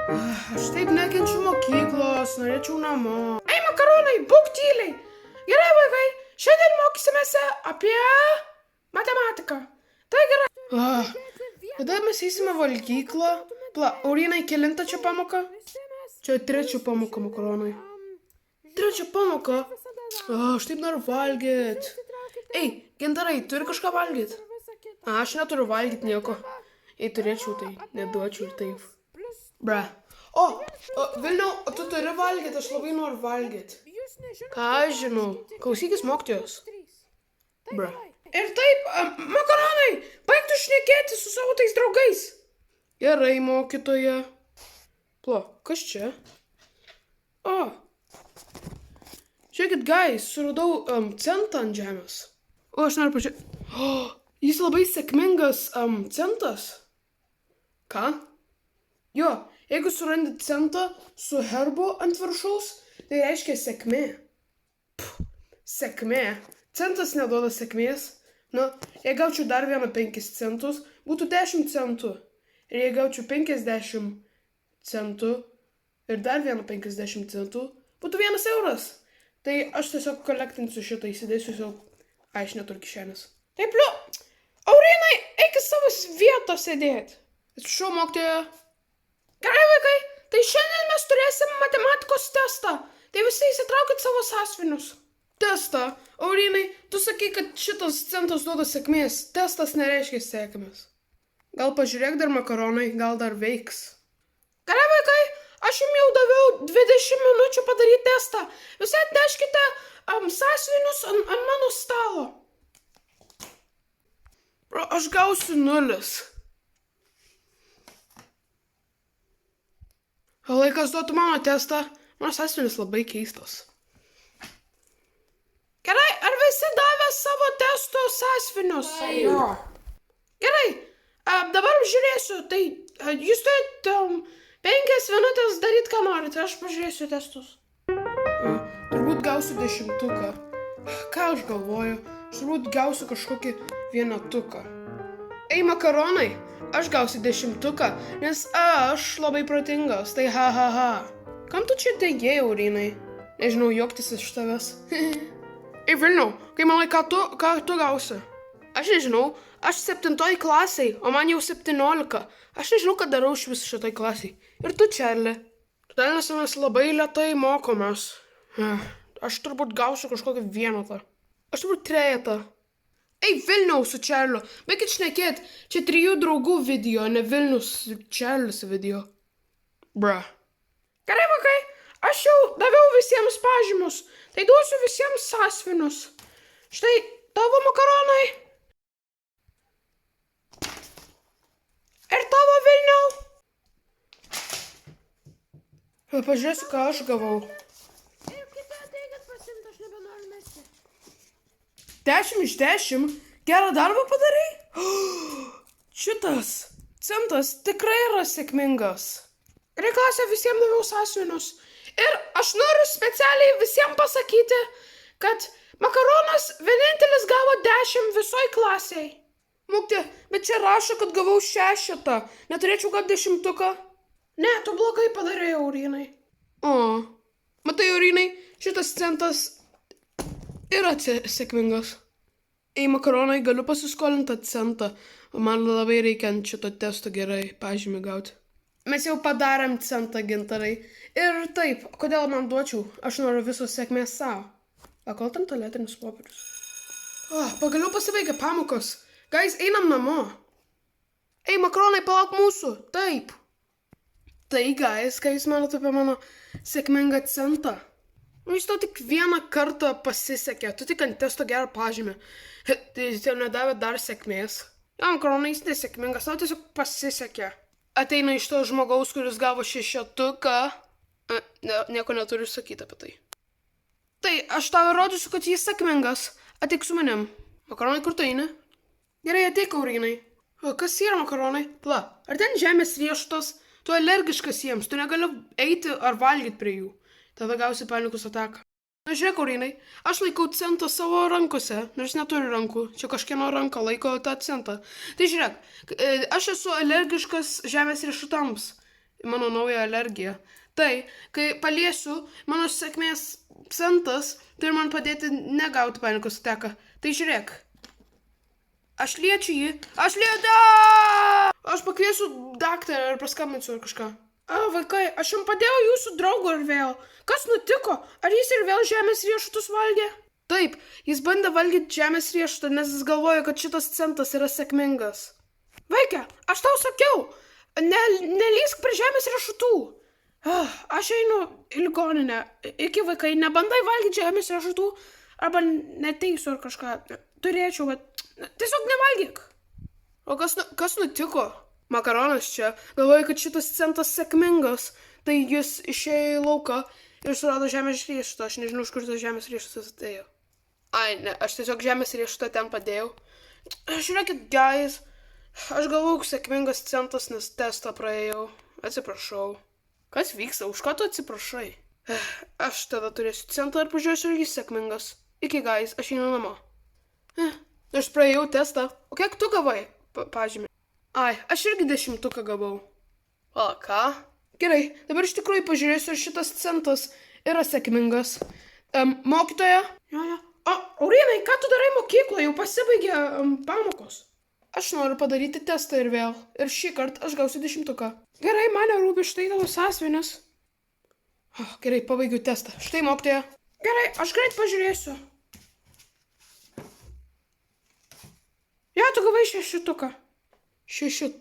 Aš taip nekenčiu mokyklos, norėčiau namo. Ei, makaronai, būk tyliai. Gerai, vaikai, šiandien mokysimės apie matematiką. Tai gerai. Tada mes eisime valgyklą. Aurinai, kelinta čia pamoka? Čia trečia pamoka, makaronai. Trečia pamoka? Aš taip noriu valgyt. Ei, Gintarai, turi kažką valgyt? Aš neturiu valgyt nieko. Jei turėčiau, tai neduočiau ir taip. Bra. Vilniau, tu turi valgyt, aš labai noriu valgyt. Ką aš žinau? Klausykis mokytojos. Bra. Ir taip, makaronai, baig tu šnekėti su savo tais draugais. Gerai, mokytoja. Kas čia? Žiūrėkit, guys, suradau centą ant žemės. Aš noriu pažiūrėti. Jis labai sėkmingas centas. Ką? Jo, jeigu surandi centą su herbu ant viršaus, tai reiškia sėkmė. Sėkmė. Centas neduoda sėkmės. Jei gaučiau dar vieną 5 centus, būtų 10 centų. Ir jei gaučiau 50 centų ir dar vieną 50 centų, būtų 1 euras. Tai aš tiesiog kolektinsiu šitą, įsidėsiu tiesiog. Aš neturiu kišenės. Taip, Aurinai, eik į savo vietą sėdėti. Atsiprašau, mokytoja. Gerai, vaikai, tai šiandien mes turėsim matematikos testą. Tai visi įsitraukit savo sąsiuvinius. Testą. Aurinai, tu sakai, kad šitas centas duoda sėkmės. Testas nereiškia sėkmės. Gal pažiūrėk dar makaronai, gal dar veiks. Gerai, vaikai, aš jums jau daviau 20 minučių padaryti testą. Visi atneškite sąsiuvinius ant mano stalo. Aš gausiu 0. Laikas duotų mano testą. Mano sąsiuvinis labai keistas. Gerai, ar visi davė savo testo sąsiuvinius? Gerai, dabar žiūrėsiu. Tai jūs turite 5 minutės daryti, ką norite. Aš pažiūrėsiu testus. Turbūt gausiu 10. Ką aš galvoju? Aš turbūt gausiu kažkokį 1. Ei, makaronai, aš gausiu 10, nes aš labai protingas, tai ha. Kam tu čia teigėjai, Aurinai? Nežinau, juoktis iš tavęs. Ei, Vilniau, kai manai, ką tu gausi? Aš nežinau, aš 7 klasiai, o man jau 17. Aš nežinau, ką darau iš vis šitoj klasiai. Ir tu, Čerli. Todėl nes mes labai lėtai mokomės. Aš turbūt gausiu kažkokį 1. Aš turbūt 3. Ei, Vilniau su Čerliu, baikit šnekėt, čia 3 draugų video, ne Vilnius su Čerlis video. Bra. Gerai, vaikai, aš jau daviau visiems pažymus, tai duosiu visiems sąsiuvinius. Štai tavo makaronai. Ir tavo, Vilniau. Pažiūrėsiu, ką aš gavau. 10 iš 10. Gerą darbą padarai? Šitas centas tikrai yra sėkmingas. Ir į klasę visiems daviau sąsiuvinius. Ir aš noriu specialiai visiems pasakyti, kad makaronas vienintelis gavo 10 visoj klasiai. Mokytoja, bet čia rašo, kad gavau 6. Neturėčiau gauti 10? Ne, tu blogai padarai, Aurinai. Matai, Aurinai, šitas centas yra sėkmingas. Ei, makaronai, galiu pasiskolinti centą. Man labai reikia ant šito testo gerai pažymį gauti. Mes jau padarėm centą, Gintarai. Ir taip, kodėl man duočiau? Aš noriu visos sėkmės savo. Kol tam tualetinis popierius. Pagaliau pasibaigė pamokos. Guys, einam namo. Ei, makaronai, palauk mūsų. Taip. Tai, guys, ką jūs manote apie mano sėkmingą centą? Jis tau tik 1 kartą pasisekė, tu tik ant testo gerą pažymį. Tai jis jau nedavė dar sėkmės. Makaronai, jis nesėkmingas, tau tiesiog pasisekė. Ateina iš to žmogaus, kuris gavo 6. Nieko neturiu sakyti apie tai. Tai aš tau įrodysiu, kad jis sėkmingas. Ateik su manim. Makaronai, kur tu eini? Gerai, ateik, Aurinai. Kas yra makaronai? Ar ten žemės riešutos? Tu alergiškas jiems, tu negali eiti ar valgyti prie jų. Tada gausi panikos ataką. Žiūrėk, Aurinai, aš laikau centą savo rankose, nors neturiu rankų. Čia kažkieno ranka laiko tą centą. Tai žiūrėk, aš esu alergiškas žemės riešutams. į mano naują alergiją. Tai, kai paliesiu mano sėkmės centas, turi man padėti negauti panikos ataką. Tai žiūrėk. Aš liečiu jį. Aš pakviesiu daktarą ir paskambinsiu ar kažką. Vaikai, aš jums padėjau jūsų draugų ir vėl. Kas nutiko? Ar jis ir vėl žemės riešutus valgė? Taip, jis bandė valgyti žemės riešutą, nes jis galvoja, kad šitas centas yra sėkmingas. Vaikė, aš tau sakiau, nelįsk prie žemės riešutų. Aš einu į ligoninę. Iki vaikai, nebandai valgyti žemės riešutų, arba neteisiu ar kažką. Turėčiau, bet tiesiog nevalgyk. O kas nutiko? Makaronas čia galvoja, kad šitas centas sėkmingas. Tai jis išėjo į lauką ir surado žemės riešutą. Aš nežinau, iš kur tas žemės riešutas atėjo. Ne, aš tiesiog žemės riešutą ten padėjau. Žiūrėkit, guys. Aš galvojau, sėkmingas centas, nes testą praėjau. Atsiprašau. Kas vyksta? Už ką tu atsiprašai? Aš tada turėsiu centą ir pažiūrėsiu, ar jis sėkmingas. Iki, guys, aš einu namo. Aš praėjau testą. O kiek tu gavai? Pažymį. Aš irgi 10 gavau. Ką? Gerai, dabar iš tikrųjų pažiūrėsiu, ar šitas centas yra sėkmingas. Mokytoja? Aurinai, ką tu darai mokykloje? Jau pasibaigė pamokos. Aš noriu padaryti testą ir vėl. Ir šį kartą aš gausiu 10. Gerai, mane rūpi štai tavo sąsiuvinis. Gerai, pabaigiu testą. Štai mokytoja. Gerai, aš greit pažiūrėsiu. Tu gavai 6. 6.